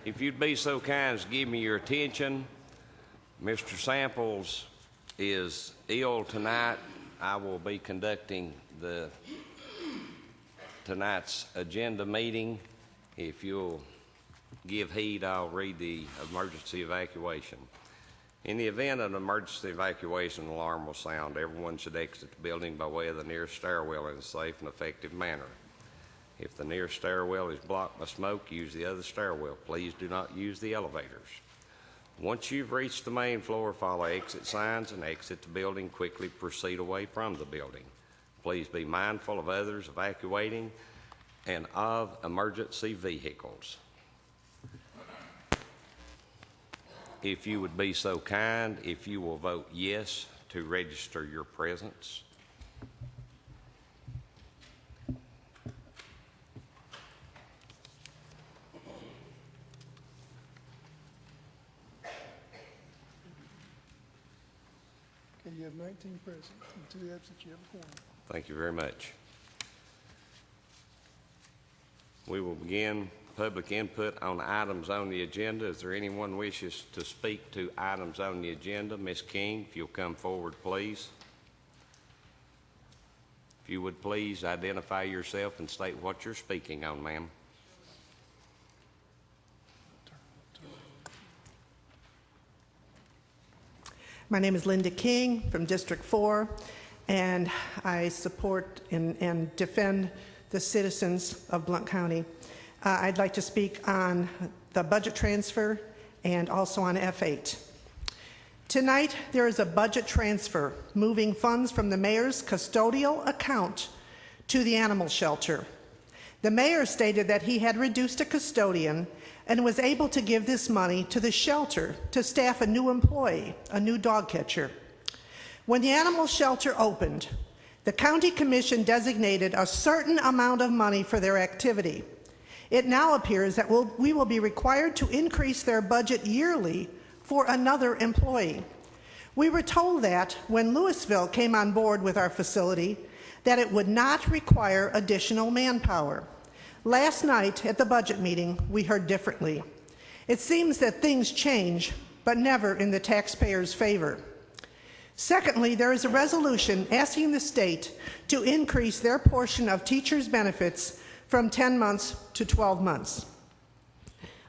if you'd be so kind as to give me your attention, Mr. Samples is ill tonight. I will be conducting tonight's agenda meeting. If you'll give heed, I'll read the emergency evacuation. In the event of an emergency evacuation, an alarm will sound. Everyone should exit the building by way of the nearest stairwell in a safe and effective manner. If the nearest stairwell is blocked by smoke, use the other stairwell. Please do not use the elevators. Once you've reached the main floor, follow exit signs and exit the building. Quickly proceed away from the building. Please be mindful of others evacuating and of emergency vehicles. If you would be so kind, if you will vote yes to register your presence. Okay, you have 19 present and 2 absent. You have a quorum. Thank you very much. We will begin public input on items on the agenda. Is there anyone wishes to speak to items on the agenda? Ms. King, if you'll come forward, please. If you would please identify yourself and state what you're speaking on, ma'am. My name is Linda King from District 4, and I support and defend the citizens of Blount County. I'd like to speak on the budget transfer and also on F8. Tonight, there is a budget transfer moving funds from the mayor's custodial account to the animal shelter. The mayor stated that he had reduced a custodian and was able to give this money to the shelter to staff a new employee, a new dog catcher. When the animal shelter opened, the county commission designated a certain amount of money for their activity. It now appears that we will be required to increase their budget yearly for another employee. We were told that when Louisville came on board with our facility, that it would not require additional manpower. Last night at the budget meeting, we heard differently. It seems that things change, but never in the taxpayers' favor. Secondly, there is a resolution asking the state to increase their portion of teachers' benefits from 10 months to 12 months.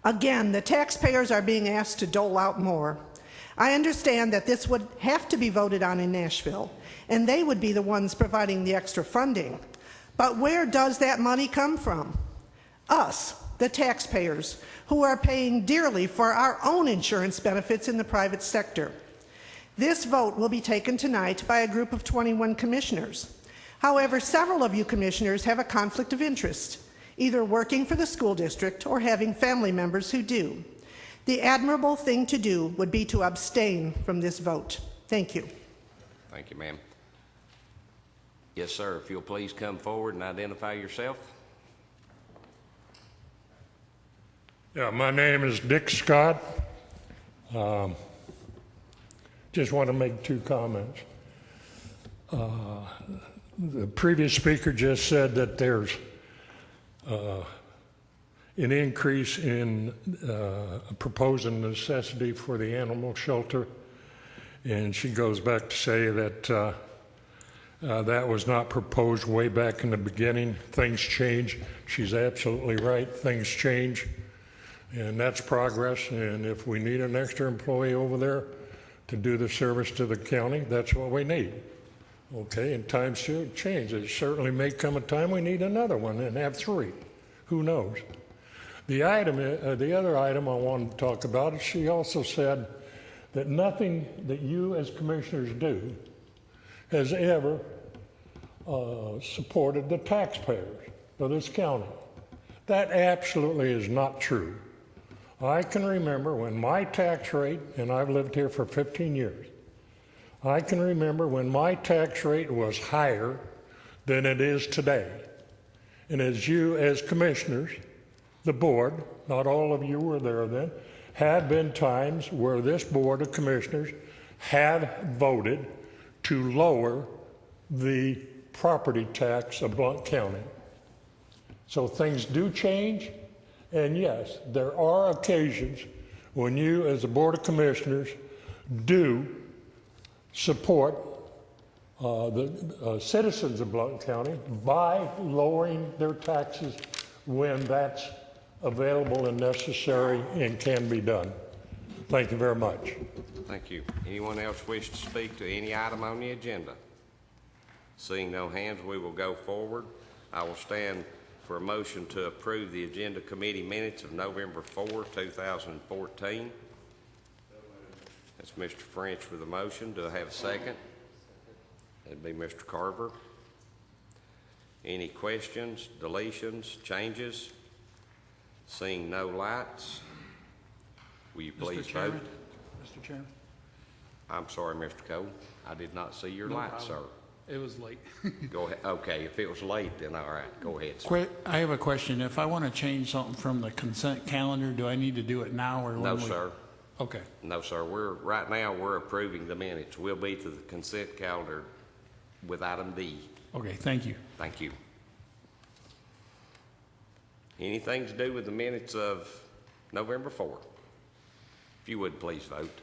Again, the taxpayers are being asked to dole out more. I understand that this would have to be voted on in Nashville, and they would be the ones providing the extra funding. But where does that money come from? Us, the taxpayers, who are paying dearly for our own insurance benefits in the private sector. This vote will be taken tonight by a group of 21 commissioners. However, several of you commissioners have a conflict of interest, either working for the school district or having family members who do. The admirable thing to do would be to abstain from this vote. Thank you. Thank you, ma'am. Yes, sir. If you'll please come forward and identify yourself. Yeah, my name is Dick Scott. Just want to make 2 comments. The previous speaker just said that there's an increase in proposed necessity for the animal shelter, and she goes back to say that that was not proposed way back in the beginning. Things change. She's absolutely right. Things change, and that's progress. And if we need an extra employee over there to do the service to the county, that's what we need. Okay, and times change. It certainly may come a time we need another one and have 3. Who knows? The other item I want to talk about is she also said that nothing that you as commissioners do has ever supported the taxpayers of this county. That absolutely is not true. I can remember when my tax rate, and I've lived here for 15 years, I can remember when my tax rate was higher than it is today. And as you, as commissioners, the board, not all of you were there then, had been times where this board of commissioners had voted to lower the property tax of Blount County. So things do change, And yes, there are occasions when you, as a Board of Commissioners, do support the citizens of Blount County by lowering their taxes when that's available and necessary and can be done. Thank you very much. Thank you. Anyone else wish to speak to any item on the agenda? Seeing no hands, we will go forward. I will stand for a motion to approve the agenda committee minutes of November 4, 2014. That's Mr. French with a motion. Do I have a second? That'd be Mr. Carver. Any questions, deletions, changes? Seeing no lights, will you please vote? Mr. Chairman? I'm sorry, Mr. Cole. I did not see your light, sir. It was late. Go ahead. Okay, if it was late, then all right. Go ahead, sir. I have a question. If I want to change something from the consent calendar, do I need to do it now or when No, sir. Okay. No, sir. Right now, we're approving the minutes. We'll be to the consent calendar with item D. Okay, thank you. Thank you. Anything to do with the minutes of November 4? If you would, please vote.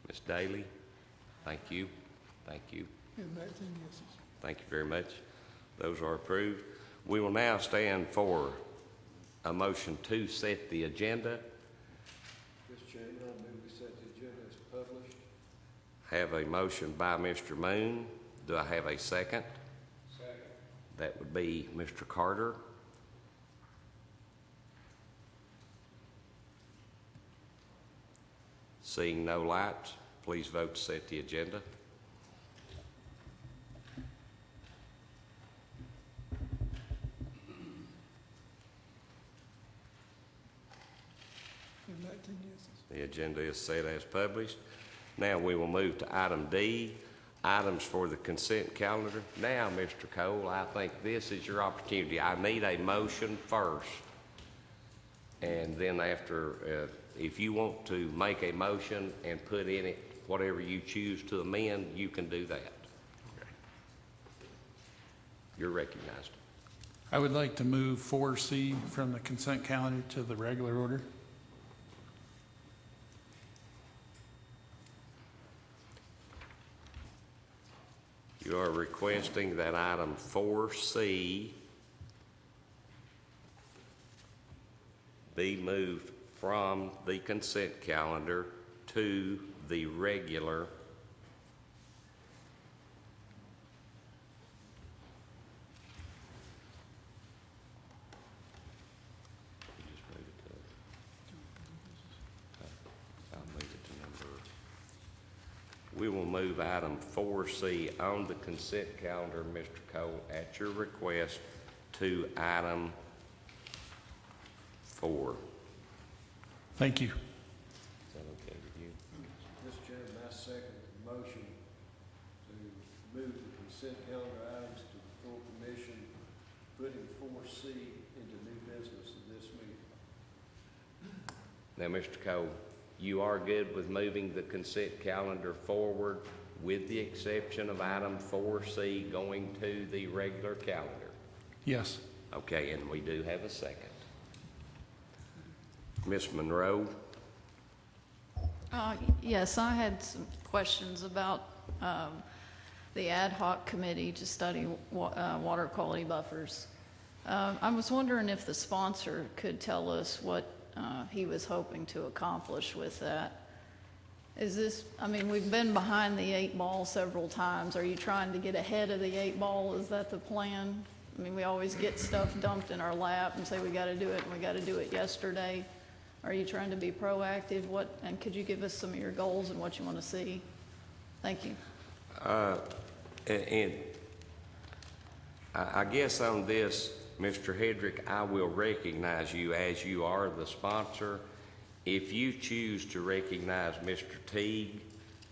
Ms. Daly, thank you. Thank you. And 19 yeses. Thank you very much. Those are approved. We will now stand for a motion to set the agenda. Mr. Chairman, I move we set the agenda as published. Have a motion by Mr. Moon. Do I have a second? Second. That would be Mr. Carter. Seeing no lights, please vote to set the agenda. And 19 yeses. The agenda is set as published. Now we will move to item D, items for the consent calendar. Now, Mr. Cole, I think this is your opportunity. I need a motion first. And then after, if you want to make a motion and put in it whatever you choose to amend, you can do that. Okay. You're recognized. I would like to move 4C from the consent calendar to the regular order. You are requesting that item 4C be moved from the consent calendar to the regular. I'll move it to number. We will move item 4C on the consent calendar, Mr. Cole, at your request, to item 4. Thank you. Is that okay with you? Mr. Chairman, I second the motion to move the consent calendar items to the full commission, putting 4C into new business of this meeting. Now, Mr. Cole, you are good with moving the consent calendar forward with the exception of item 4C going to the regular calendar? Yes. Okay, and we do have a second. Ms. Monroe? Yes, I had some questions about the ad hoc committee to study water quality buffers. I was wondering if the sponsor could tell us what he was hoping to accomplish with that. Is this, I mean, we've been behind the 8 ball several times. Are you trying to get ahead of the 8 ball? Is that the plan? I mean, we always get stuff dumped in our lap and say we got to do it and we got to do it yesterday. Are you trying to be proactive? And could you give us some of your goals and what you want to see? Thank you. And I guess on this, Mr. Hedrick, I will recognize you as you are the sponsor. If you choose to recognize Mr. Teague,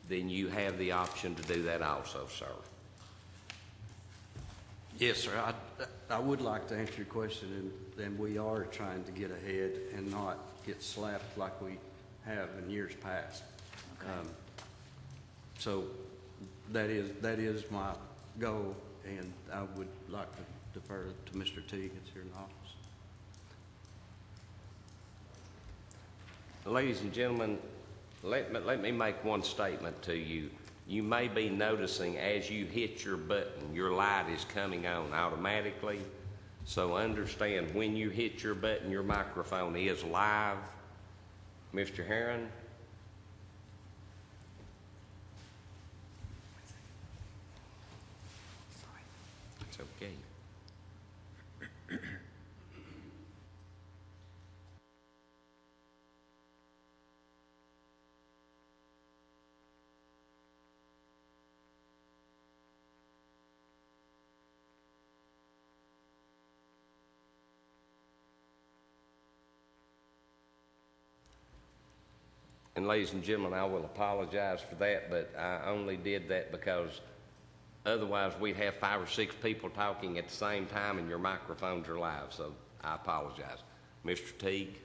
then you have the option to do that also, sir. Yes, sir. I would like to answer your question, and we are trying to get ahead and not get slapped like we have in years past. Okay. So that is my goal, and I would like to defer to Mr. Teague that's here in the office. Ladies and gentlemen, let me make one statement to you. You may be noticing as you hit your button, your light is coming on automatically. So understand, when you hit your button, your microphone is live. Mr. Herron? It's okay. And ladies and gentlemen, I will apologize for that, but I only did that because otherwise we'd have 5 or 6 people talking at the same time and your microphones are live, so I apologize. Mr. Teague?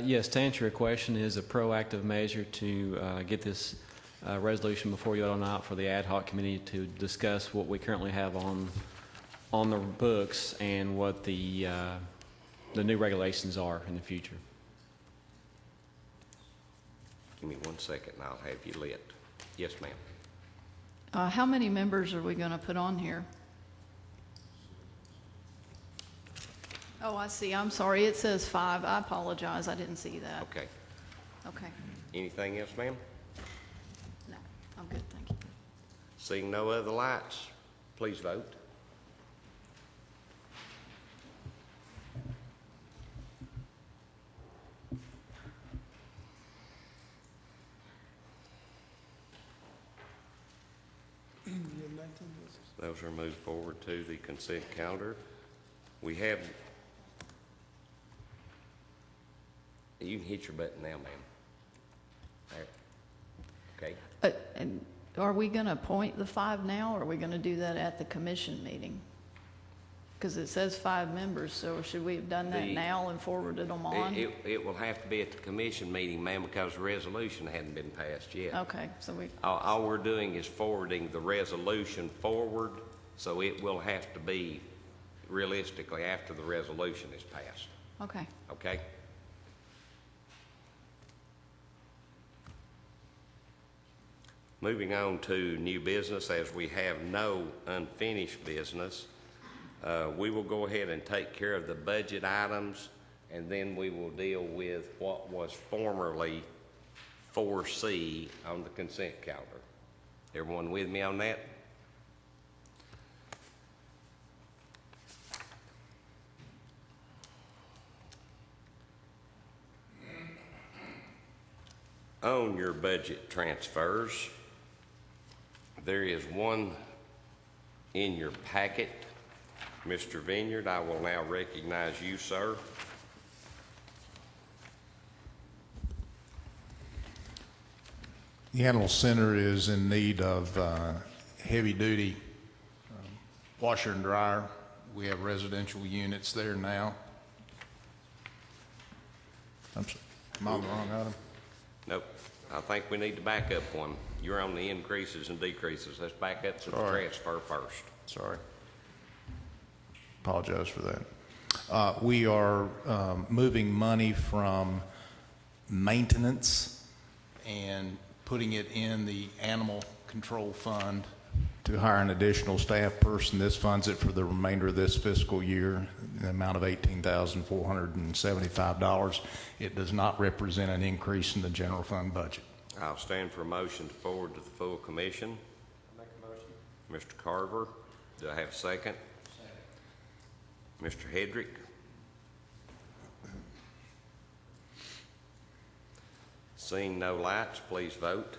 Yes, to answer your question, is a proactive measure to get this resolution before you all tonight for the ad hoc committee to discuss what we currently have on the books and what the new regulations are in the future. Give me 1 second and I'll have you lit. Yes, ma'am. How many members are we going to put on here? Oh, I see. I'm sorry. It says 5. I apologize. I didn't see that. Okay. Okay. Anything else, ma'am? No, I'm good. Thank you. Seeing no other lights, please vote. You have 19 yeses. Those are moved forward to the consent calendar. We have, you can hit your button now, ma'am. There. Okay. And are we going to appoint the 5 now, or are we going to do that at the commission meeting? Because it says 5 members, so should we have done that now and forwarded them on? It will have to be at the commission meeting, ma'am, because the resolution hadn't been passed yet. Okay, so we, All we're doing is forwarding the resolution forward, so it will have to be realistically after the resolution is passed. okay. Okay? Moving on to new business, as we have no unfinished business, we will go ahead and take care of the budget items, and then we will deal with what was formerly 4C on the consent calendar. Everyone with me on that? On your budget transfers, there is one in your packet. Mr. Vineyard, I will now recognize you, sir. The Animal Center is in need of heavy-duty washer and dryer. We have residential units there now. I'm sorry, am I on the wrong item? Nope. I think we need to back up one. You're on the increases and decreases. Let's back up to the transfer first. Sorry. Apologize for that. We are moving money from maintenance and putting it in the animal control fund to hire an additional staff person. This funds it for the remainder of this fiscal year, the amount of $18,475. It does not represent an increase in the general fund budget. I'll stand for a motion to forward to the full commission. Make a motion. Mr. Carver, do I have a second? Mr. Hedrick? Seeing no lights, please vote.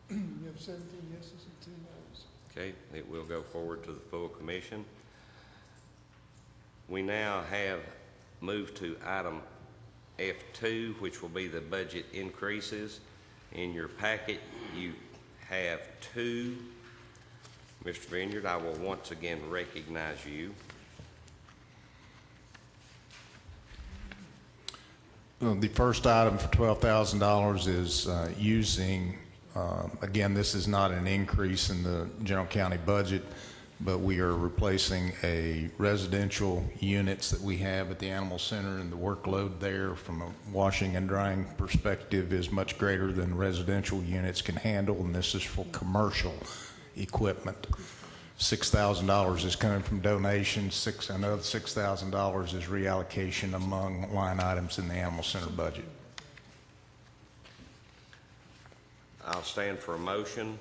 You have 17 yeses and 2 noes. Okay, it will go forward to the full commission. We now have move to item F2, which will be the budget increases. In your packet, you have two. Mr. Vineyard, I will once again recognize you. Well, the first item for $12,000 is using, again, this is not an increase in the general county budget, but we are replacing a residential units that we have at the animal center, and the workload there from a washing and drying perspective is much greater than residential units can handle, and this is for commercial equipment. $6,000 is coming from donations. Another $6,000 is reallocation among line items in the animal center budget. I'll stand for a motion.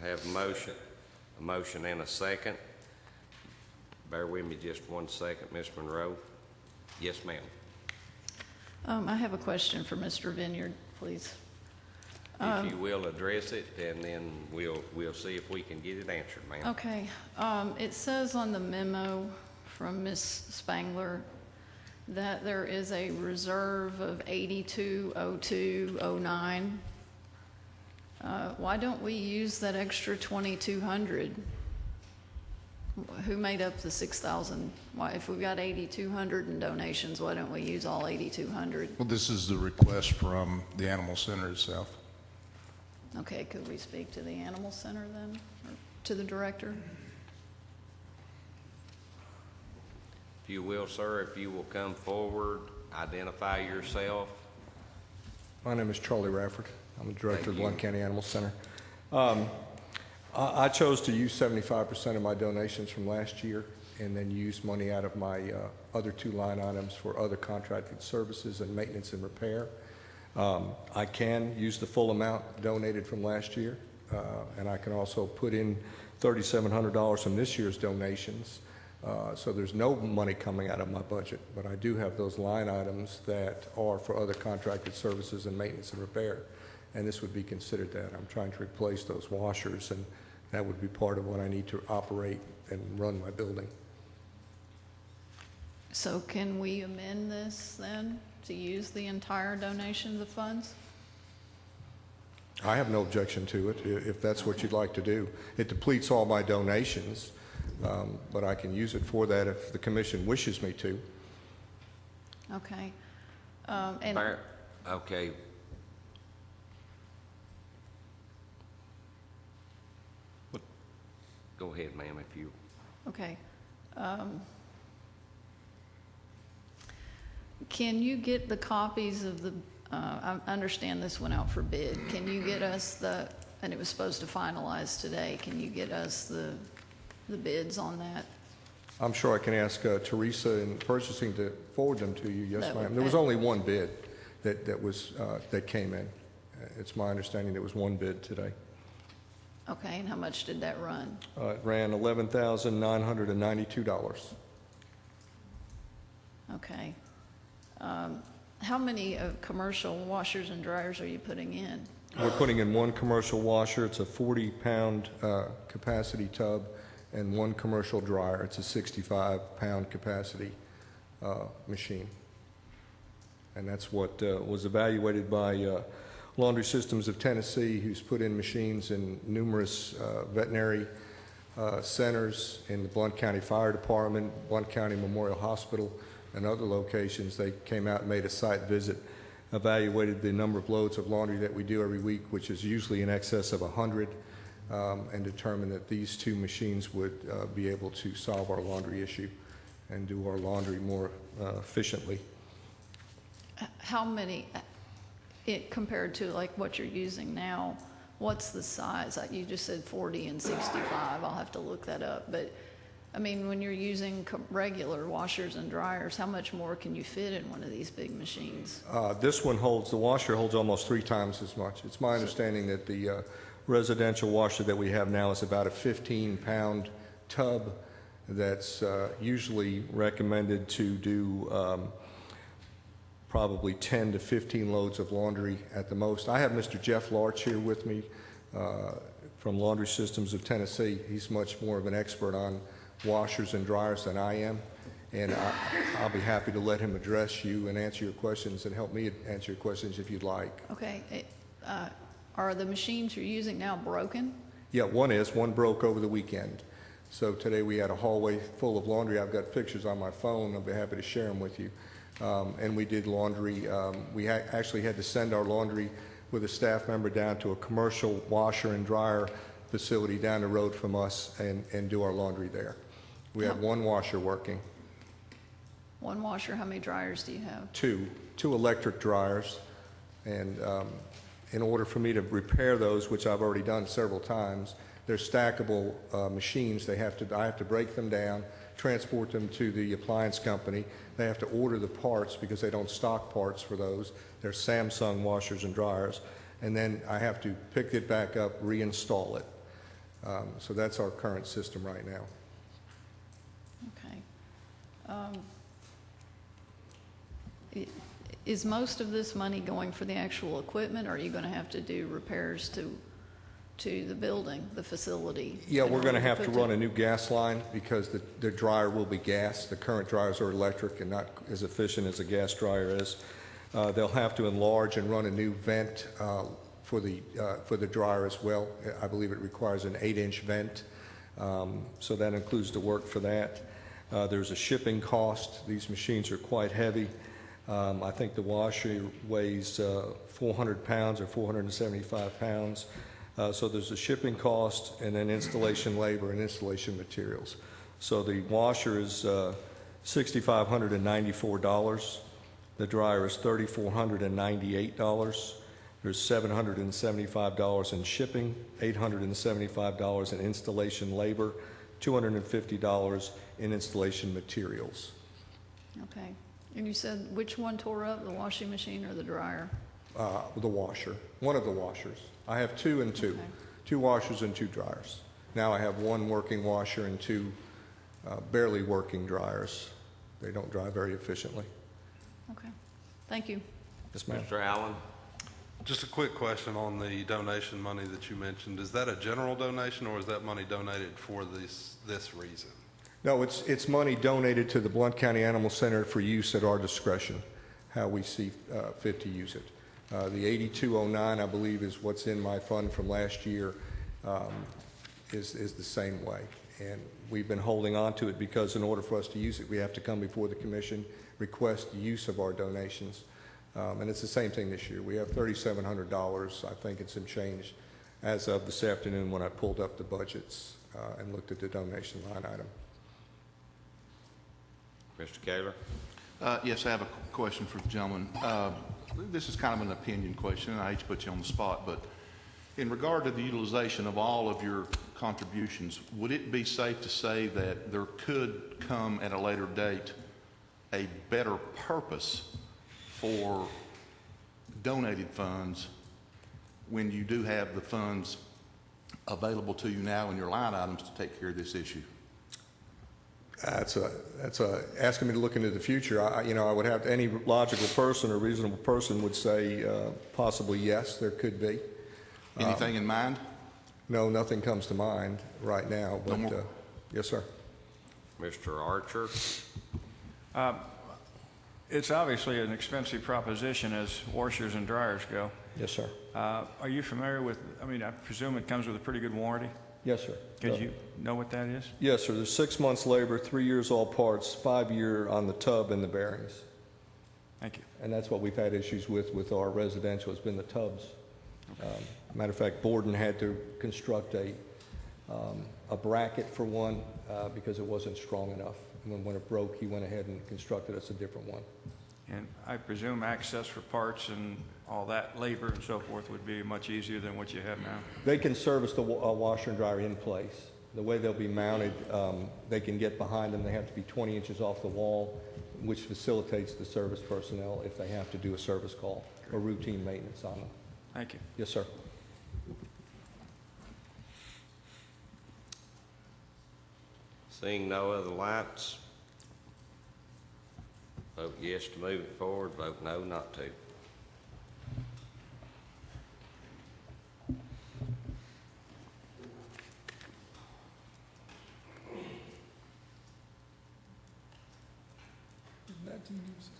I have a motion and a second. Bear with me just 1 second, Ms. Monroe. Yes, ma'am. I have a question for Mr. Vineyard, please. If you will address it, and then we'll see if we can get it answered, ma'am. Okay. It says on the memo from Ms. Spangler that there is a reserve of 820209. Why don't we use that extra 2,200? Who made up the 6,000? Why, if we've got 8,200 in donations, why don't we use all 8,200? Well, this is the request from the animal center itself. Okay, could we speak to the animal center then, or to the director? If you will, sir, if you will come forward, identify yourself. My name is Charlie Rafford. I'm the director of Thank you. Blount County Animal Center. I chose to use 75% of my donations from last year and then use money out of my other two line items for other contracted services and maintenance and repair. I can use the full amount donated from last year, and I can also put in $3,700 from this year's donations. So there's no money coming out of my budget, but I do have those line items that are for other contracted services and maintenance and repair, and this would be considered that. I'm trying to replace those washers, and that would be part of what I need to operate and run my building. So can we amend this then to use the entire donation of funds? I have no objection to it, if that's what you'd like to do. It depletes all my donations, but I can use it for that if the commission wishes me to. Okay. Okay. Go ahead, ma'am, if you... Okay. Can you get the copies of the, I understand this went out for bid. Can you get us and it was supposed to finalize today, can you get us the bids on that? I'm sure I can ask Teresa in purchasing to forward them to you. Yes, That ma'am. would There was be- only one bid that came in. It's my understanding there was one bid today. Okay, and how much did that run? It ran $11,992. Okay. How many commercial washers and dryers are you putting in? We're putting in one commercial washer. It's a 40-pound capacity tub, and one commercial dryer. It's a 65-pound capacity machine. And that's what was evaluated by Laundry Systems of Tennessee, who's put in machines in numerous veterinary centers, in the Blount County Fire Department, Blount County Memorial Hospital, and other locations. They came out and made a site visit, evaluated the number of loads of laundry that we do every week, which is usually in excess of 100, and determined that these two machines would be able to solve our laundry issue and do our laundry more efficiently. How many, compared to like what you're using now, what's the size? You just said 40 and 65. I'll have to look that up. But I mean, when you're using regular washers and dryers, how much more can you fit in one of these big machines? This one the washer holds almost 3 times as much. It's my understanding that the residential washer that we have now is about a 15-pound tub that's usually recommended to do probably 10 to 15 loads of laundry at the most. I have Mr. Jeff Larch here with me from Laundry Systems of Tennessee. He's much more of an expert on washers and dryers than I am, And I'll be happy to let him address you and answer your questions and help me answer your questions if you'd like. Okay, are the machines you're using now broken? Yeah, one broke over the weekend. So today we had a hallway full of laundry. I've got pictures on my phone. I'll be happy to share them with you. And we did laundry. We actually had to send our laundry with a staff member down to a commercial washer and dryer facility down the road from us and do our laundry there. We had one washer working. One washer, how many dryers do you have? Two electric dryers. And in order for me to repair those, which I've already done several times, they're stackable machines. I have to break them down, transport them to the appliance company. They have to order the parts because they don't stock parts for those. They're Samsung washers and dryers. And then I have to pick it back up, reinstall it. So that's our current system right now. Okay. Is most of this money going for the actual equipment, or are you going to have to do repairs to the building, the facility? Yeah, we're going to have to run a new gas line because the dryer will be gas. The current dryers are electric and not as efficient as a gas dryer is. They'll have to enlarge and run a new vent for the dryer as well. I believe it requires an 8-inch vent, so that includes the work for that. There's a shipping cost. These machines are quite heavy. I think the washer weighs 400 pounds or 475 pounds. So there's a shipping cost and then installation labor and installation materials. So the washer is $6,594. The dryer is $3,498. There's $775 in shipping, $875 in installation labor, $250 in installation materials. Okay. And you said which one tore up, the washing machine or the dryer? The washer, one of the washers. I have two and two. Okay. 2 washers and 2 dryers. Now I have 1 working washer and 2 barely working dryers. They don't dry very efficiently. Okay. Thank you. Yes, ma'am. Mr. Allen? Just a quick question on the donation money that you mentioned. Is that a general donation, or is that money donated for this reason? No, it's money donated to the Blount County Animal Center for use at our discretion, how we see fit to use it. The 8209, I believe, is what's in my fund from last year, is the same way. And we've been holding on to it because in order for us to use it, we have to come before the commission, request the use of our donations. And it's the same thing this year. We have $3,700, I think, and some change as of this afternoon when I pulled up the budgets and looked at the donation line item. Mr. Kaler? Yes, I have a question for the gentleman. This is kind of an opinion question, and I hate to put you on the spot, but in regard to the utilization of all of your contributions, would it be safe to say that there could come at a later date a better purpose for donated funds when you do have the funds available to you now in your line items to take care of this issue? That's asking me to look into the future. I would have any logical person or reasonable person would say possibly yes, there could be. Anything in mind? No, nothing comes to mind right now. But, no more? Yes, sir. Mr. Archer? It's obviously an expensive proposition as washers and dryers go. Yes, sir. Are you familiar with, I presume it comes with a pretty good warranty? Yes, sir. Could you know what that is? Yes, sir. There's 6 months labor, 3 years all parts, 5-year on the tub and the bearings. Thank you. And that's what we've had issues with our residential, has been the tubs. Matter of fact, Borden had to construct a bracket for one because it wasn't strong enough. And when it broke, he went ahead and constructed us a different one. And I presume access for parts and all that labor and so forth would be much easier than what you have now? They can service the washer and dryer in place. The way they'll be mounted, they can get behind them. They have to be 20 inches off the wall, which facilitates the service personnel if they have to do a service call or routine maintenance on them. Thank you. Yes, sir. Seeing no other lights, vote yes to move it forward, vote no not to.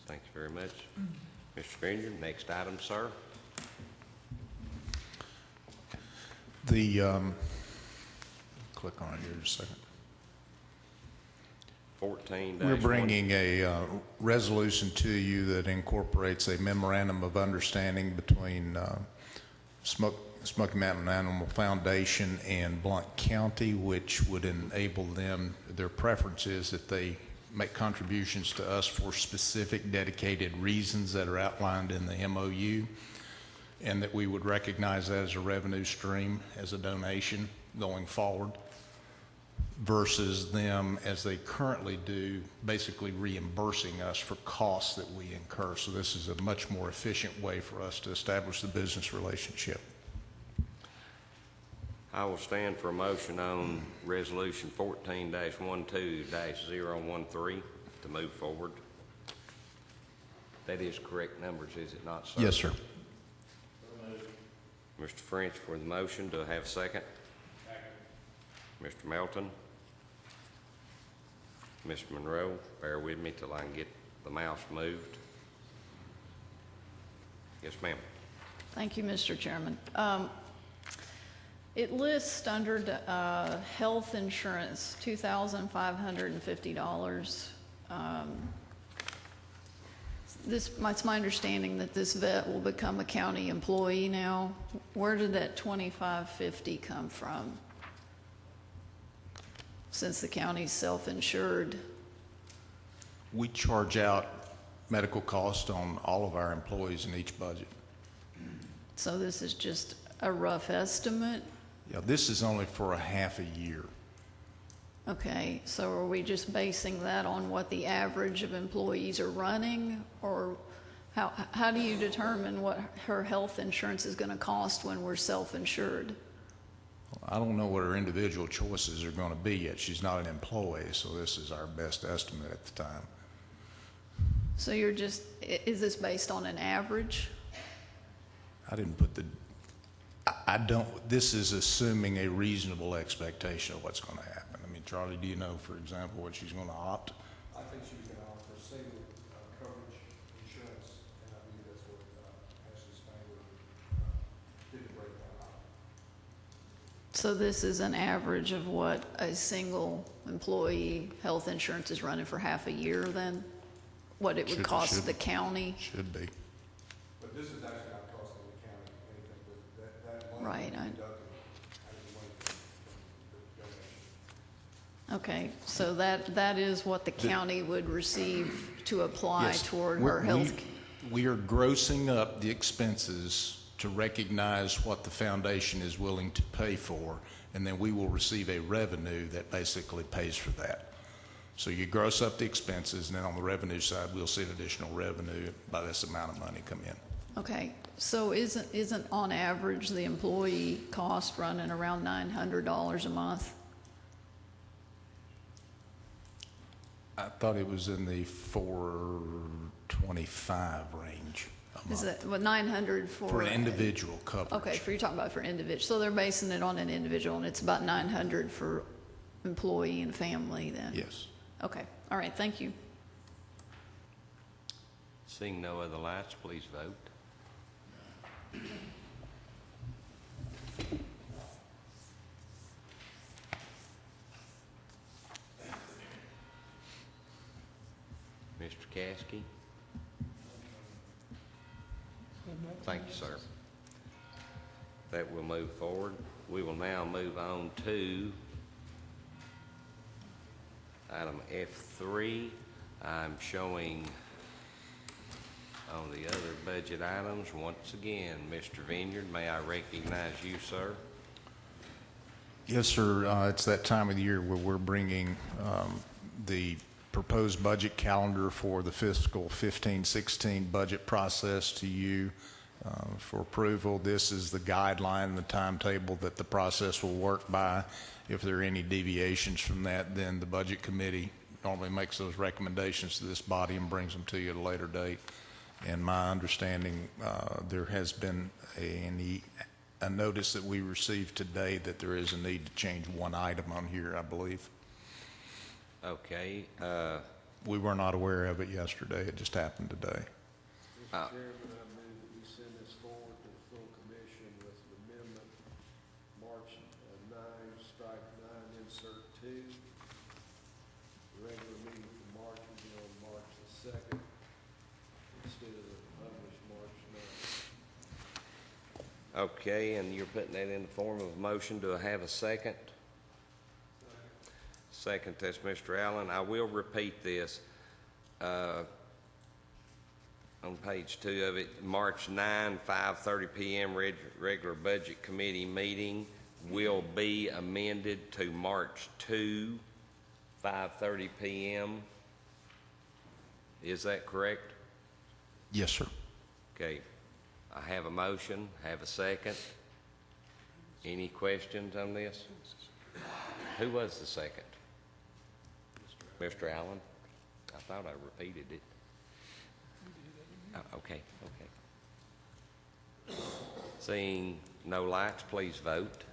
Thank you very much. Mr. Vineyard, next item, sir. Click on it here just a second. 14-1. We're bringing a resolution to you that incorporates a memorandum of understanding between Smoky Mountain Animal Foundation and Blount County, which would enable them, their preference is that they make contributions to us for specific dedicated reasons that are outlined in the MOU, and that we would recognize that as a revenue stream, as a donation going forward, versus them, as they currently do, basically reimbursing us for costs that we incur. So this is a much more efficient way for us to establish the business relationship. I will stand for a motion on Resolution 14-12-013 to move forward. That is correct numbers, is it not, sir? Yes, sir. Mr. French for the motion. Do I have a second? Mr. Melton. Mr. Monroe, bear with me till I can get the mouse moved. Yes, ma'am. Thank you, Mr. Chairman. It lists under health insurance, $2,550. It's my understanding that this vet will become a county employee now. Where did that $2,550 come from? Since the county's self-insured. We charge out medical costs on all of our employees in each budget. So this is just a rough estimate? Yeah, this is only for a half a year. Okay, so are we just basing that on what the average of employees are running? Or how do you determine what her health insurance is going to cost when we're self-insured? I don't know what her individual choices are going to be yet. She's not an employee, so this is our best estimate at the time. So is this based on an average? I didn't put this is assuming a reasonable expectation of what's going to happen. I mean, Charlie, do you know, for example, what she's going to opt? I think she was going to opt for single coverage insurance, and I believe that's what Ashley Spangler did the breakdown on. So this is an average of what a single employee health insurance is running for half a year then? What it would cost the county? Should be. But this is actually not costing the county anything, but that money Right, is deducted out of the money from the donation. Okay, so that is what the county would receive to apply Yes. toward her health. We are grossing up the expenses to recognize what the foundation is willing to pay for, and then we will receive a revenue that basically pays for that. So you gross up the expenses, and then on the revenue side, we'll see an additional revenue by this amount of money come in. Okay, so isn't on average the employee cost running around $900 a month? I thought it was in the 425 range a month. Is that, what, 900 For an individual coverage. Okay, you're talking about for individual. So they're basing it on an individual, and it's about 900 for employee and family then? Yes. Okay, all right, thank you. Seeing no other lights, please vote. Mr. Caskey? Thank you, sir. That will move forward. We will now move on to item F3. I'm showing on the other budget items, once again, Mr. Vineyard, may I recognize you, sir? Yes, sir. It's that time of the year where we're bringing the proposed budget calendar for the fiscal 15-16 budget process to you for approval. This is the guideline, the timetable that the process will work by. If there are any deviations from that, then the budget committee normally makes those recommendations to this body and brings them to you at a later date. And my understanding, there has been a notice that we received today that there is a need to change one item on here, I believe. Okay. We were not aware of it yesterday. It just happened today. Uh, Mr. Chairman, I move that we send this forward to the full commission with an amendment, March 9, strike 9, insert 2. The regular meeting for March will be on March the 2nd instead of the published March 9. Okay, and you're putting that in the form of a motion. Do I have a second? Second, that's Mr. Allen. I will repeat this. On page 2 of it, March 9, 5:30 p.m. regular budget committee meeting will be amended to March 2, 5:30 p.m. Is that correct? Yes, sir. Okay. I have a motion, have a second. Any questions on this? Who was the second? Mr. Allen? I thought I repeated it. Oh, okay. Seeing no lights, please vote.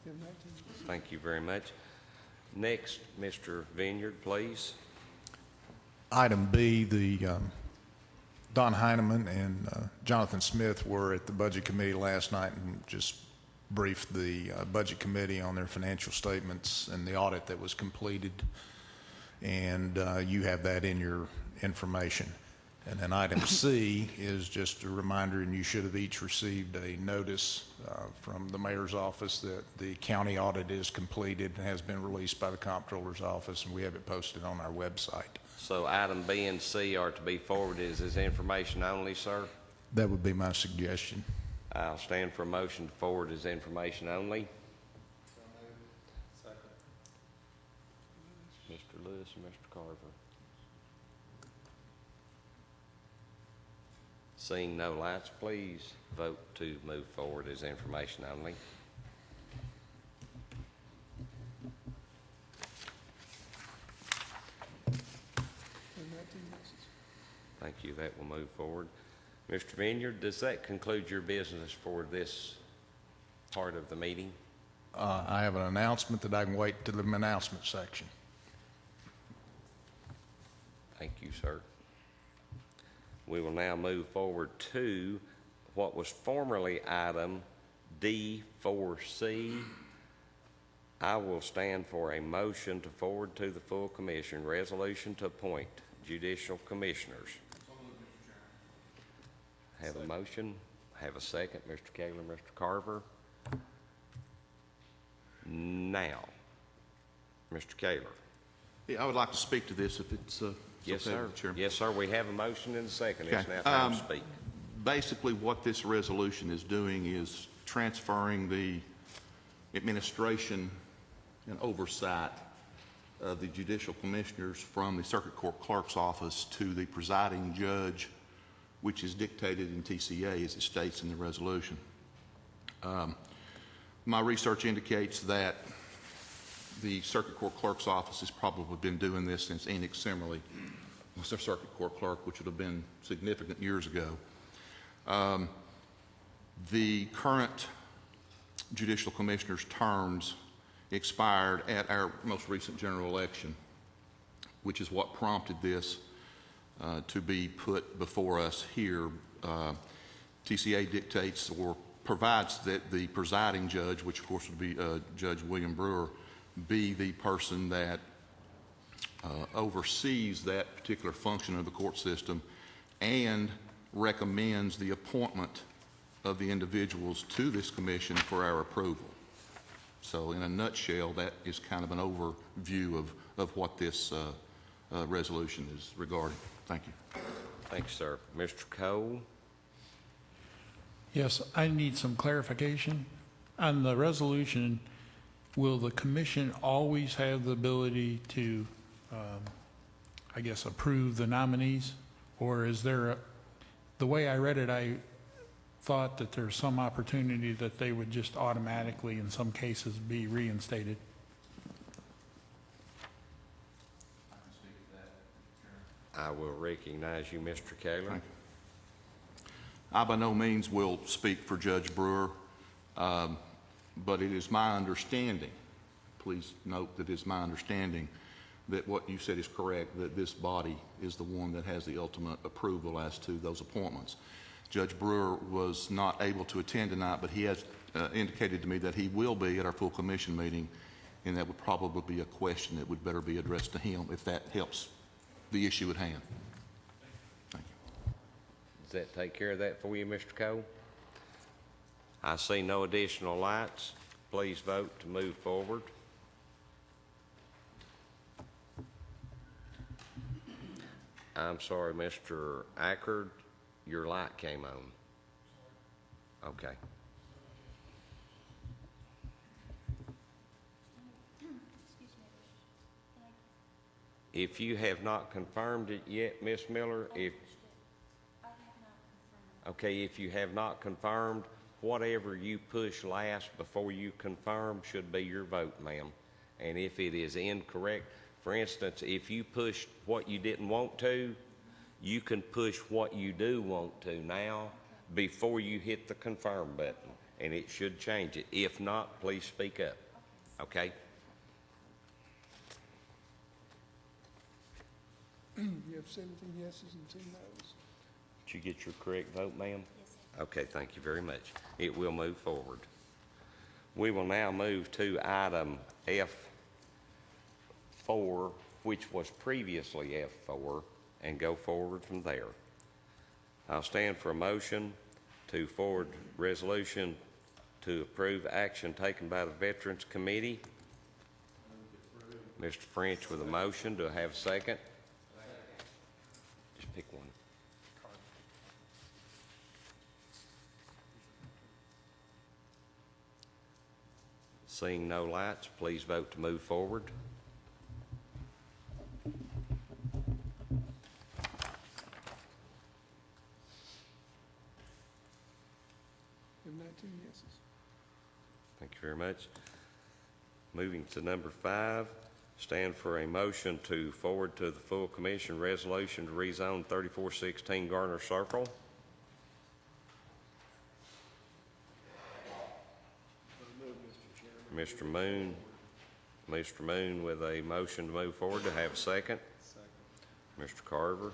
You have 19 present. Thank you very much. Next, Mr. Vineyard, please. Item B, Don Heineman and Jonathan Smith were at the Budget Committee last night and just briefed the Budget Committee on their financial statements and the audit that was completed. And you have that in your information. And then item C is just a reminder, and you should have each received a notice from the mayor's office that the county audit is completed and has been released by the comptroller's office, and we have it posted on our website. So item B and C are to be forwarded as information only, sir? That would be my suggestion. I'll stand for a motion to forward as information only. Second. Mr. Lewis and Mr. Carver. Seeing no lights, please vote to move forward as information only. You have 19 yeses. Thank you. That will move forward. Mr. Vineyard, does that conclude your business for this part of the meeting? I have an announcement that I can wait to the announcement section. Thank you, sir. We will now move forward to what was formerly item D4C. I will stand for a motion to forward to the full commission resolution to appoint judicial commissioners. Have a motion, have a second. Mr. Kaler, Mr. Carver. Now, Mr. Kaler. Yeah, I would like to speak to this if it's Yes, okay, sir. Mr. Chairman. Yes, sir. We have a motion and a second. It's Okay. now time to speak. Basically, what this resolution is doing is transferring the administration and oversight of the judicial commissioners from the circuit court clerk's office to the presiding judge, which is dictated in TCA as it states in the resolution. My research indicates that the circuit court clerk's office has probably been doing this since Enoch Simmerly was their circuit court clerk, which would have been significant years ago. The current judicial commissioners' terms expired at our most recent general election, which is what prompted this to be put before us here. TCA dictates or provides that the presiding judge, which of course would be Judge William Brewer, be the person that oversees that particular function of the court system and recommends the appointment of the individuals to this commission for our approval. So in a nutshell, that is kind of an overview of what this resolution is regarding. Thank you. Thank you, sir. Mr. Cole? Yes, I need some clarification. On the resolution, will the commission always have the ability to, I guess, approve the nominees? Or is there the way I read it, I thought that there's some opportunity that they would just automatically, in some cases, be reinstated? I will recognize you, Mr. Kaler. Thank you. I by no means will speak for Judge Brewer, but it is my understanding, please note that it's my understanding that what you said is correct, that this body is the one that has the ultimate approval as to those appointments. Judge Brewer was not able to attend tonight, but he has indicated to me that he will be at our full commission meeting, and that would probably be a question that would better be addressed to him if that helps the issue at hand. Thank you. Does that take care of that for you, Mr. Cole? I see no additional lights. Please vote to move forward. I'm sorry, Mr. Ackard, your light came on. Okay. If you have not confirmed it yet, Ms. Miller, if you have not confirmed, whatever you push last before you confirm should be your vote, ma'am. And if it is incorrect, for instance, if you pushed what you didn't want to, you can push what you do want to now before you hit the confirm button, and it should change it. If not, please speak up, okay? You have 17 yeses and 2 nos. Did you get your correct vote, ma'am? Yes, sir. Okay, thank you very much. It will move forward. We will now move to item F4, which was previously F4, and go forward from there. I'll stand for a motion to forward resolution to approve action taken by the Veterans Committee. Mr. French with a motion. Do I have a second? Just pick one. Seeing no lights, please vote to move forward. You have 19 yeses. Thank you very much. Moving to number 5, stand for a motion to forward to the full commission resolution to rezone 3416 Garner Circle. Mr. Moon with a motion to move forward. To have a second? Second. Mr. Carver.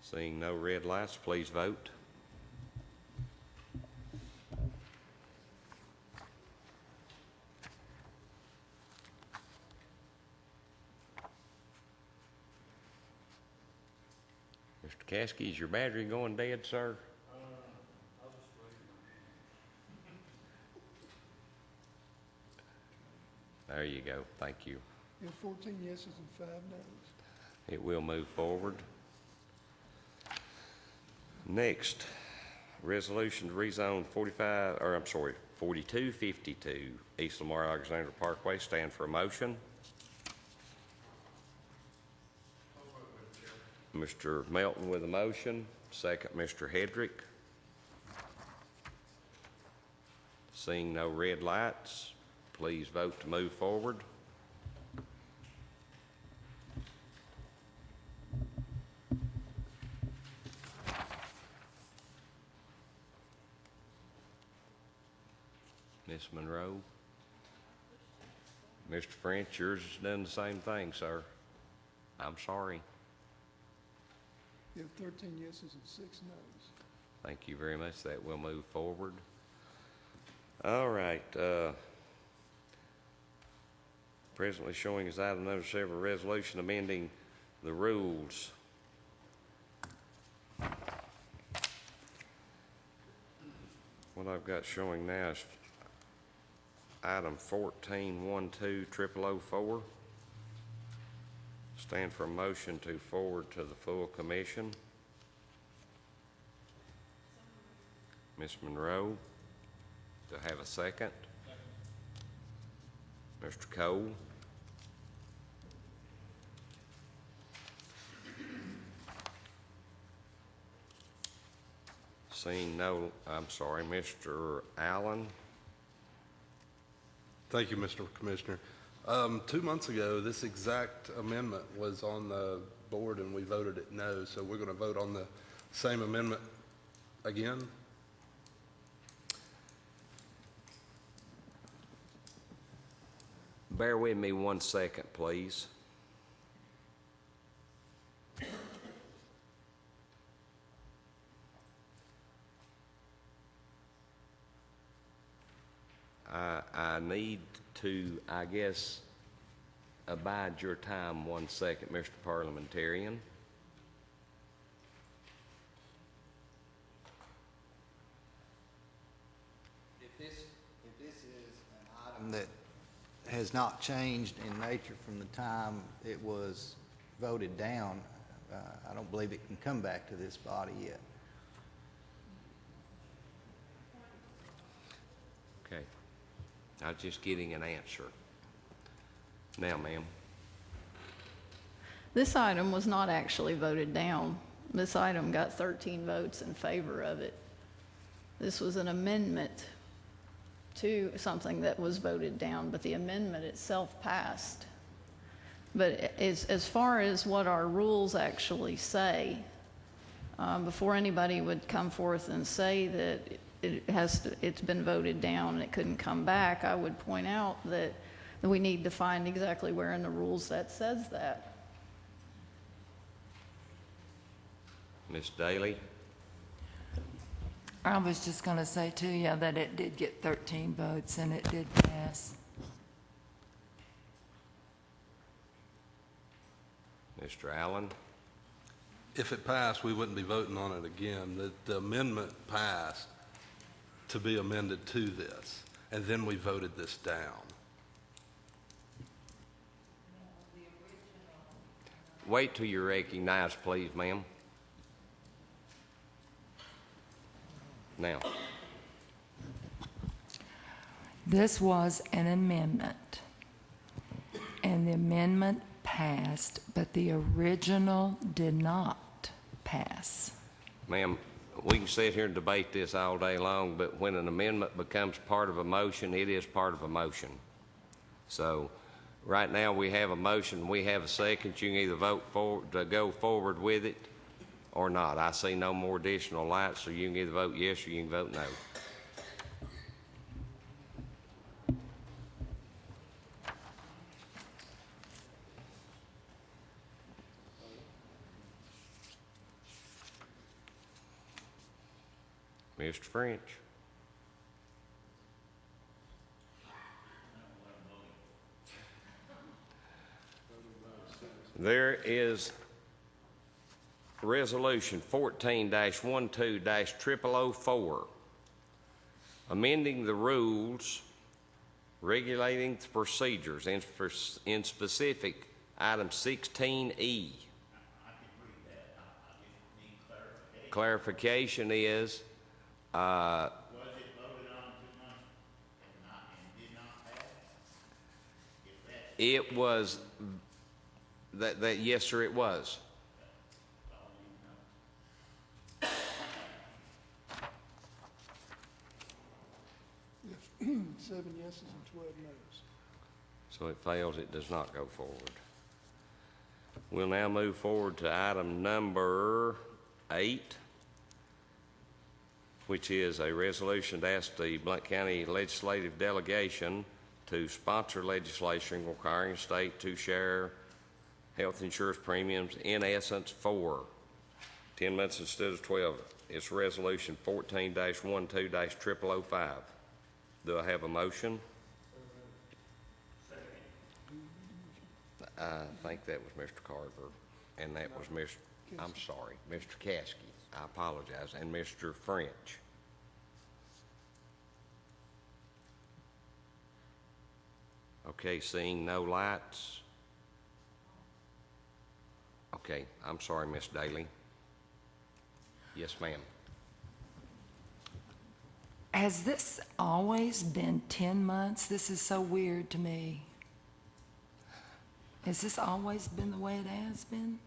Seeing no red lights, please vote. Mr. Caskey, is your battery going dead, sir? There you go. Thank you. You have 14 yeses and 5 nos. It will move forward. Next, resolution to rezone 4252 East Lamar Alexander Parkway. Stand for a motion. Mr. Melton with a motion. Second, Mr. Hedrick. Seeing no red lights, please vote to move forward. Miss Monroe. Mr. French, yours has done the same thing, sir. I'm sorry. You have 13 yeses and 6 nos. Thank you very much. That will move forward. All right. Presently showing as item number 7, resolution amending the rules. What I've got showing now is item 14120004. Stand for a motion to forward to the full commission. Ms. Monroe, do I have a second? Mr. Cole. Seeing no, I'm sorry, Mr. Allen. Thank you, Mr. Commissioner. 2 months ago, this exact amendment was on the board and we voted it no, so we're going to vote on the same amendment again? Bear with me 1 second, please. I need to, I guess, abide your time 1 second, Mr. Parliamentarian. If this is an item that has not changed in nature from the time it was voted down, I don't believe it can come back to this body yet. Okay. I was just getting an answer. Now, ma'am. This item was not actually voted down. This item got 13 votes in favor of it. This was an amendment to something that was voted down, but the amendment itself passed. But as far as what our rules actually say, before anybody would come forth and say that it's been voted down and it couldn't come back, I would point out that we need to find exactly where in the rules that says that. Ms. Daly? I was just going to say to you that it did get 13 votes and it did pass. Mr. Allen? If it passed, we wouldn't be voting on it again. The amendment passed to be amended to this, and then we voted this down. Wait till you're recognized, please, ma'am. Now. This was an amendment, and the amendment passed, but the original did not pass. Ma'am, we can sit here and debate this all day long, but when an amendment becomes part of a motion, it is part of a motion. So right now we have a motion, we have a second. You can either vote for to go forward with it or not. I see no more additional lights, so you can either vote yes or you can vote no. Mr. French. There is Resolution 14-12-0004, amending the rules regulating the procedures, in specific, item 16E. Clarification is, was it voted on 2 months and did not pass? it was, that yes, sir, it was. Yes, 7 yeses and 12 noes. So it fails, it does not go forward. We'll now move forward to item number 8, which is a resolution to ask the Blount County Legislative Delegation to sponsor legislation requiring the state to share health insurance premiums, in essence, for 10 months instead of 12. It's Resolution 14-12-0005. Do I have a motion? I think that was Mr. Carver, and that was Mr. Caskey. I apologize, and Mr. French. Okay, seeing no lights. Okay, I'm sorry, Miss Daly. Yes, ma'am. Has this always been 10 months? This is so weird to me. Has this always been the way it has been?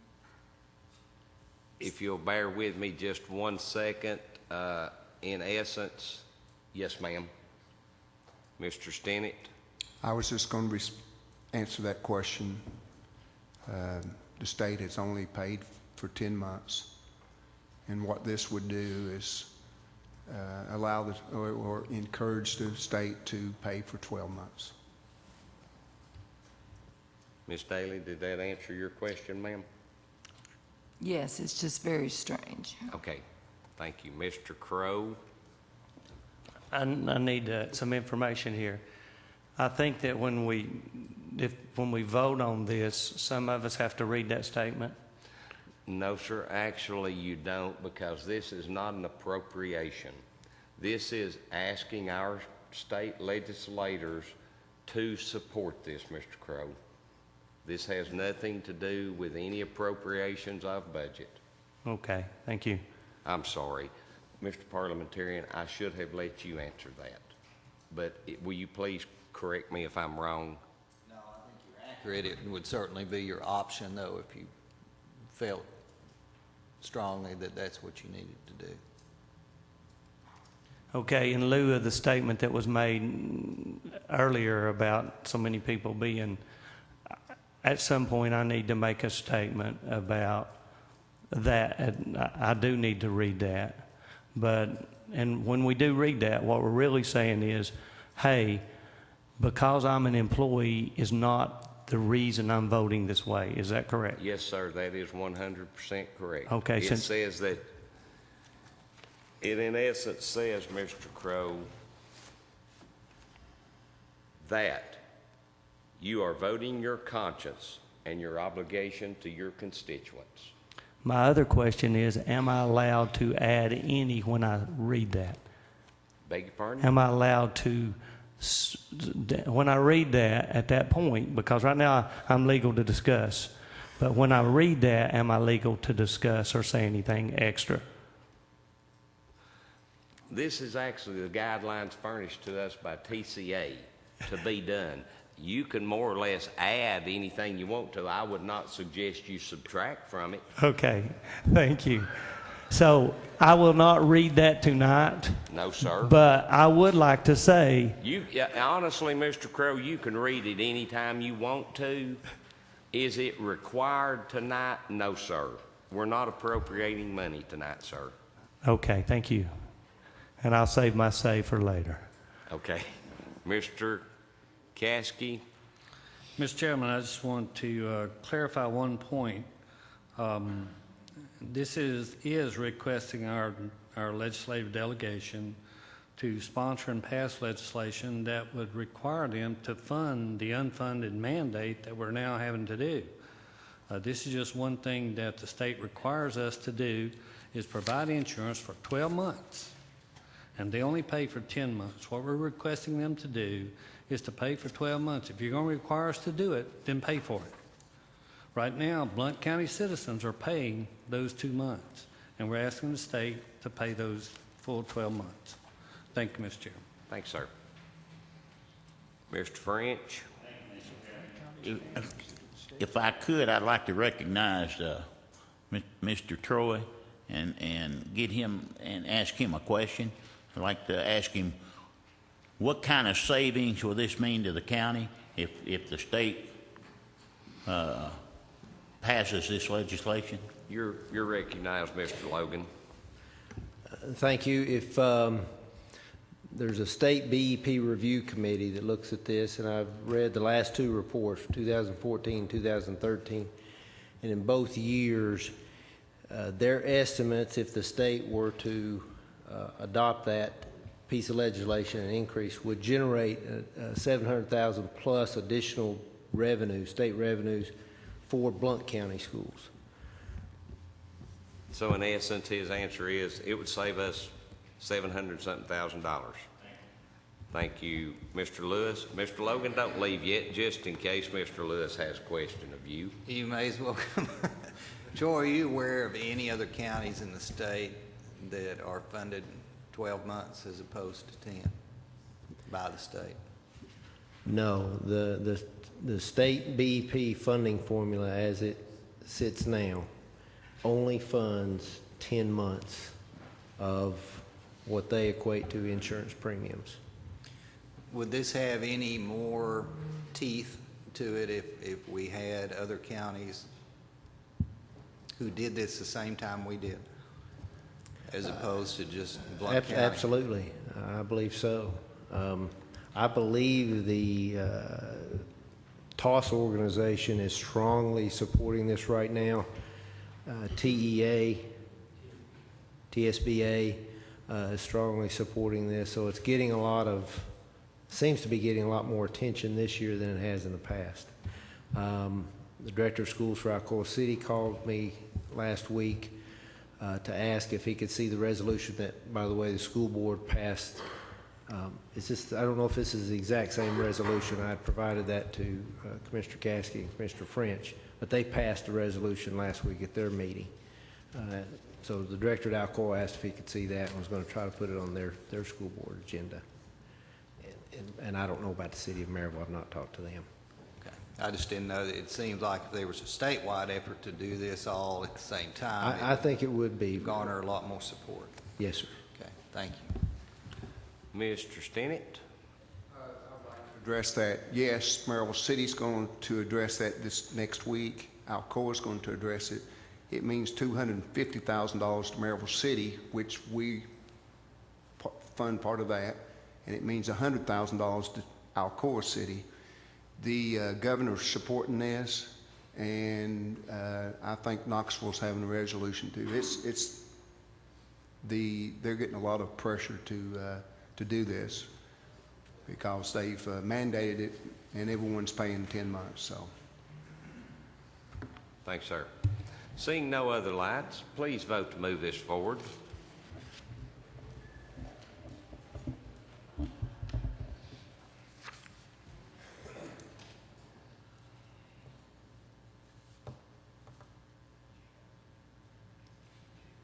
If you'll bear with me just 1 second, in essence, yes, ma'am. Mr. Stinnett? I was just going to answer that question. The state has only paid for 10 months. And what this would do is allow or encourage the state to pay for 12 months. Ms. Daly, did that answer your question, ma'am? Yes, it's just very strange. Okay, thank you. Mr. Crow? I need some information here. I think that when we vote on this, some of us have to read that statement. No, sir, actually you don't, because this is not an appropriation. This is asking our state legislators to support this, Mr. Crow. This has nothing to do with any appropriations of budget. Okay, thank you. I'm sorry. Mr. Parliamentarian, I should have let you answer that. But will you please correct me if I'm wrong? No, I think you're accurate. It would certainly be your option, though, if you felt strongly that that's what you needed to do. Okay, in lieu of the statement that was made earlier about so many people being, at some point I need to make a statement about that. And I do need to read that. And when we do read that, what we're really saying is, hey, because I'm an employee is not the reason I'm voting this way. Is that correct? Yes, sir, that is 100% correct. Okay, It says that, it in essence says, Mr. Crow, that you are voting your conscience and your obligation to your constituents. My other question is, am I allowed to add any when I read that? Beg your pardon? Am I allowed to, when I read that at that point, because right now I'm legal to discuss, but when I read that, am I legal to discuss or say anything extra? This is actually the guidelines furnished to us by TCA to be done. You can more or less add anything you want to. I would not suggest you subtract from it. Okay, thank you. So I will not read that tonight. No, sir. But I would like to say, honestly, Mr. Crow, you can read it anytime you want to. Is it required tonight? No, sir. We're not appropriating money tonight, sir. okay, thank you. And I'll save my say for later. Okay. Mr. Caskey? Mr. Chairman, I just want to clarify one point. This is requesting our legislative delegation to sponsor and pass legislation that would require them to fund the unfunded mandate that we're now having to do. This is just one thing that the state requires us to do, is provide insurance for 12 months. And they only pay for 10 months. What we're requesting them to do is to pay for 12 months. If you're going to require us to do it, then pay for it. Right now, Blount County citizens are paying those 2 months, and we're asking the state to pay those full 12 months. Thank you, Mr. Chairman. Thanks, sir. Mr. French? If I could, I'd like to recognize Mr. Troy and get him and ask him a question. I'd like to ask him, what kind of savings will this mean to the county if the state passes this legislation? You're recognized, Mr. Logan. Thank you. If there's a state BEP review committee that looks at this, and I've read the last two reports, 2014, 2013, and in both years, their estimates, if the state were to adopt that piece of legislation and increase, would generate 700,000 plus additional revenue, state revenues, for Blount County schools. So in essence, his answer is it would save us $700,000. Thank you, Mr. Lewis. Mr. Logan, don't leave yet, just in case Mr. Lewis has a question of you. You may as well come. Joy, are you aware of any other counties in the state that are funded 12 months as opposed to 10 by the state? No, the state BEP funding formula as it sits now only funds 10 months of what they equate to insurance premiums. Would this have any more teeth to it if we had other counties who did this the same time we did, as opposed to just Blount County? Absolutely, I believe so. I believe the TOS organization is strongly supporting this right now. TEA, TSBA is strongly supporting this, so it's getting seems to be getting a lot more attention this year than it has in the past. The director of schools for Alcoa City called me last week to ask if he could see the resolution that, by the way, the school board passed. It's just, I don't know if this is the exact same resolution. I had provided that to Commissioner Caskey and Commissioner French, but they passed a resolution last week at their meeting. So the director at Alcoa asked if he could see that and was going to try to put it on their school board agenda. And I don't know about the city of Maryville. I've not talked to them. Okay. I just didn't know that it seems like if there was a statewide effort to do this all at the same time, I think it would be. Garner a lot more support. Yes, sir. Okay, thank you. Mr. Stinnett? Address that. Yes, Maryville City's going to address that this next week. Alcoa is going to address it. It means $250,000 to Maryville City, which we fund part of that, and it means $100,000 to Alcoa City. The governor's supporting this, and I think Knoxville's having a resolution too. They're getting a lot of pressure to do this because they've mandated it, and everyone's paying 10 months. So, Thanks, sir. Seeing no other lights, please vote to move this forward.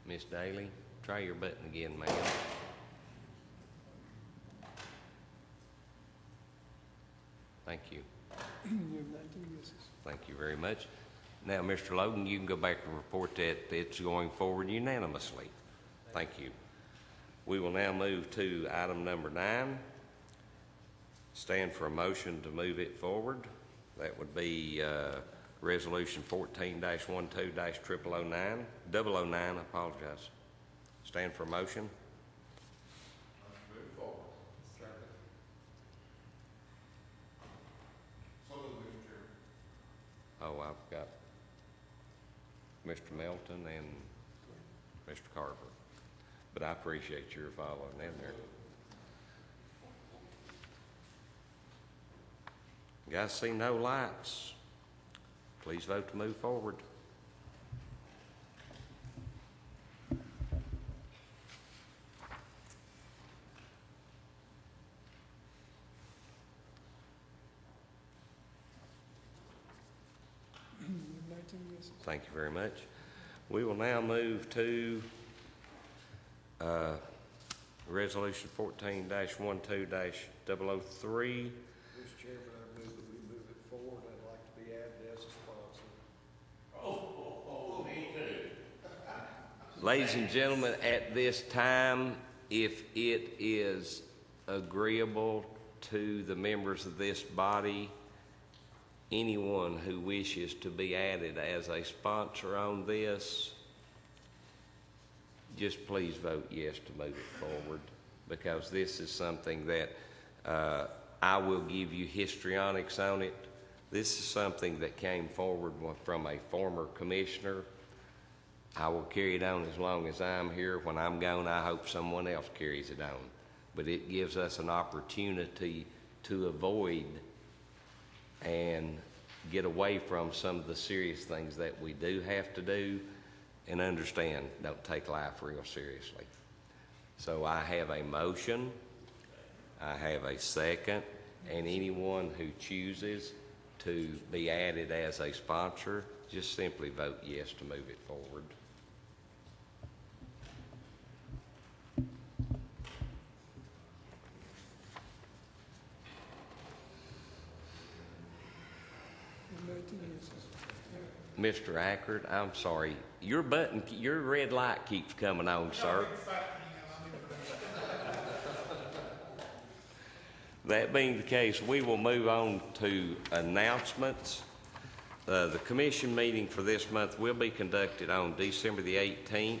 Miss Daly, try your button again, ma'am. Thank you. You have 19 yeses. Thank you very much. Now, Mr. Logan, you can go back and report that it's going forward unanimously. Thank you. We will now move to item number 9. Stand for a motion to move it forward. That would be Resolution 14-12-0009, 009, I apologize. Stand for a motion. Move forward. Second. So moved, Mr. Chairman. Oh, I've got Mr. Melton and Mr. Carver, but I appreciate your following in there. Guys, see no lights. Please vote to move forward. You have 19 yeses. Thank you very much. We will now move to Resolution 14-12-003. Mr. Chairman, I move that we move it forward. I'd like to be added as a sponsor. Me too. Ladies and gentlemen, at this time, if it is agreeable to the members of this body, anyone who wishes to be added as a sponsor on this, just please vote yes to move it forward, because this is something that I will give you histrionics on it. This is something that came forward from a former commissioner. I will carry it on as long as I'm here. When I'm gone, I hope someone else carries it on. But it gives us an opportunity to avoid and get away from some of the serious things that we do have to do, and understand, don't take life real seriously. So I have a motion, I have a second, and anyone who chooses to be added as a sponsor, just simply vote yes to move it forward. You have 19 yeses. Mr. Ackard, I'm sorry, your red light keeps coming on, sir. That being the case, we will move on to announcements. The commission meeting for this month will be conducted on December the 18th,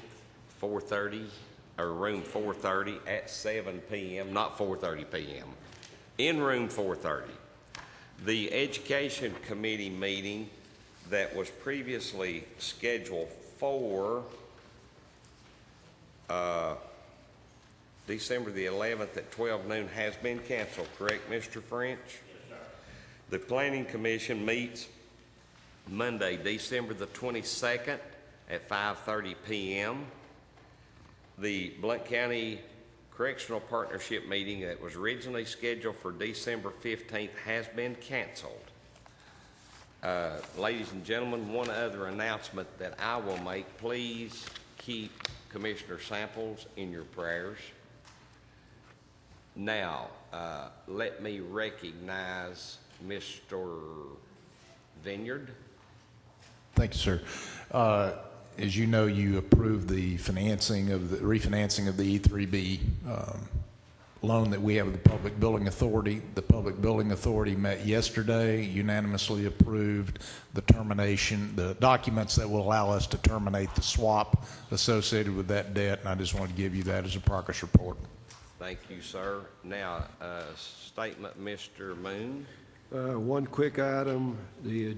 4:30, or room 430 at 7 p.m., not 4:30 p.m., in room 430. The Education Committee meeting that was previously scheduled for December the 11th at 12 noon has been canceled, correct, Mr. French? Yes, sir. The Planning Commission meets Monday, December the 22nd at 5:30 p.m. The Blount County Correctional Partnership meeting that was originally scheduled for December 15th has been canceled. Ladies and gentlemen, one other announcement that I will make. Please keep Commissioner Samples in your prayers. Now, let me recognize Mr. Vineyard. Thank you, sir. As you know, you approved the refinancing of the E3B loan that we have with the Public Building Authority. The Public Building Authority met yesterday, unanimously approved the termination, the documents that will allow us to terminate the swap associated with that debt, and I just wanted to give you that as a progress report. Thank you, sir. Now, statement, Mr. Moon. One quick item, the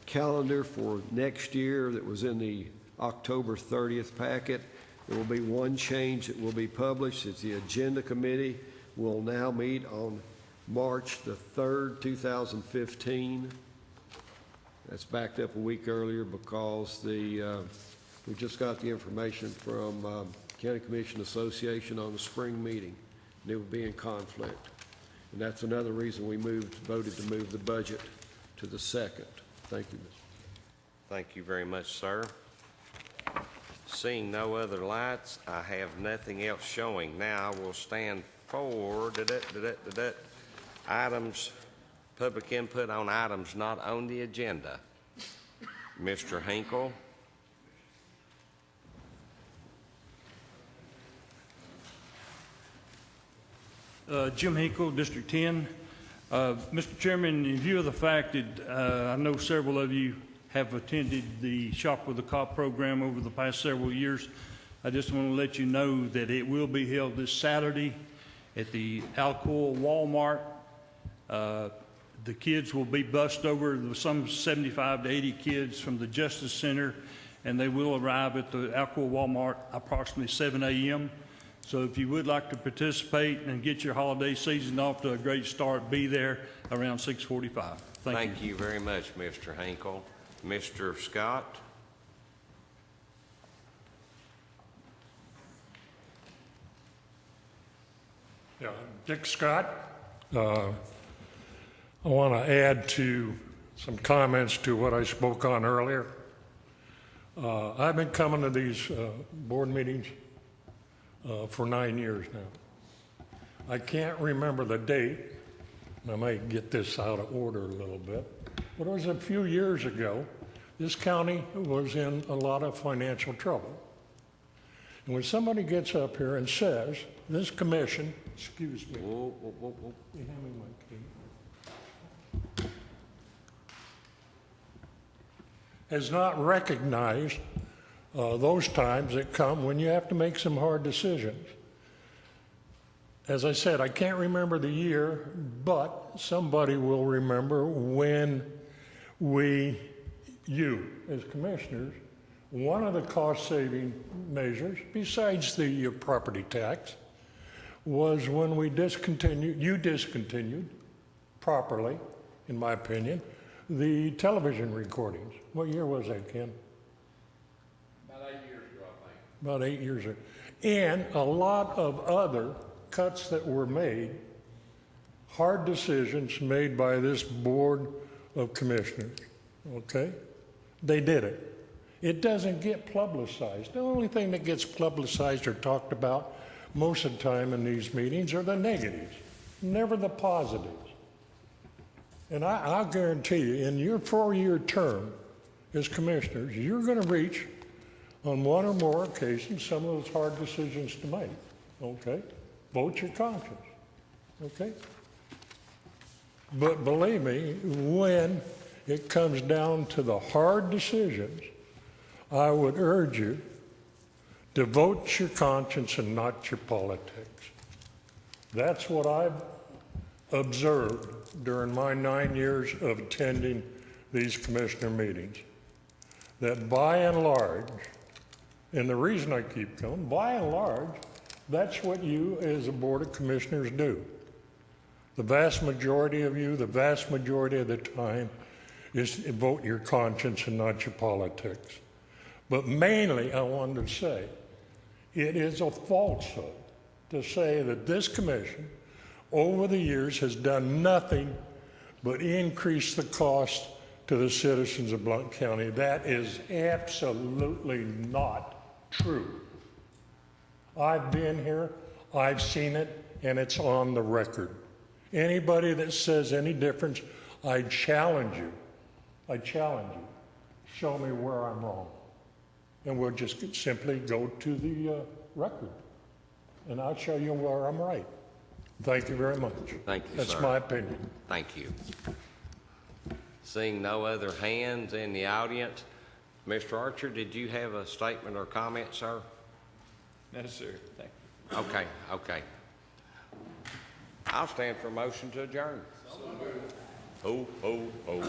calendar for next year that was in the October 30th packet. There will be one change that will be published. It's the Agenda Committee will now meet on March the 3rd, 2015. That's backed up a week earlier because we just got the information from County Commission Association on the spring meeting, and it would be in conflict. And that's another reason we voted to move the budget to the 2nd. Thank you, Mr. Thank you very much, sir. Seeing no other lights, I have nothing else showing. Now I will stand for items, public input on items not on the agenda. Mr. Hinkle. Jim Hinkle, District 10. Mr. Chairman, in view of the fact that I know several of you have attended the Shop with a Cop program over the past several years, I just want to let you know that it will be held this Saturday at the Alcoa Walmart. The kids will be bussed over, some 75 to 80 kids from the Justice Center, and they will arrive at the Alcoa Walmart approximately 7 a.m. So if you would like to participate and get your holiday season off to a great start, be there around 6:45. Thank you very much, Mr. Hinkle. Mr. Scott. Yeah, Dick Scott. I want to add to some comments to what I spoke on earlier. I've been coming to these board meetings for 9 years now. I can't remember the date, and I might get this out of order a little bit, but it was a few years ago. This county was in a lot of financial trouble. And when somebody gets up here and says, this commission, excuse me, whoa. You hand me my key. Has not recognized those times that come when you have to make some hard decisions. As I said, I can't remember the year, but somebody will remember when you as commissioners, one of the cost-saving measures, besides the property tax, was when we you discontinued properly, in my opinion, the television recordings. What year was that, Ken? About 8 years ago, I think. About 8 years ago. And a lot of other cuts that were made, hard decisions made by this board of commissioners, okay? They did it. It doesn't get publicized. The only thing that gets publicized or talked about most of the time in these meetings are the negatives, never the positives. And I'll guarantee you, in your 4-year term as commissioners, you're going to reach, on one or more occasions, some of those hard decisions to make, okay? Vote your conscience. Okay? But believe me, when it comes down to the hard decisions, I would urge you to vote your conscience and not your politics. That's what I've observed during my 9 years of attending these commissioner meetings. That by and large, and the reason I keep going, by and large, that's what you as a Board of Commissioners do. The vast majority of you, the vast majority of the time, is to vote your conscience and not your politics. But mainly, I wanted to say, it is a falsehood to say that this commission, over the years, has done nothing but increase the cost to the citizens of Blount County. That is absolutely not true. I've been here, I've seen it, and it's on the record. Anybody that says any difference, I challenge you. I challenge you. Show me where I'm wrong. And we'll just simply go to the record. And I'll show you where I'm right. Thank you very much. Thank you, That's sir. my opinion. Thank you. Seeing no other hands in the audience, Mr. Archer, did you have a statement or comment, sir? No, sir. Thank you. Okay, okay. I'll stand for a motion to adjourn. Ho, ho, ho.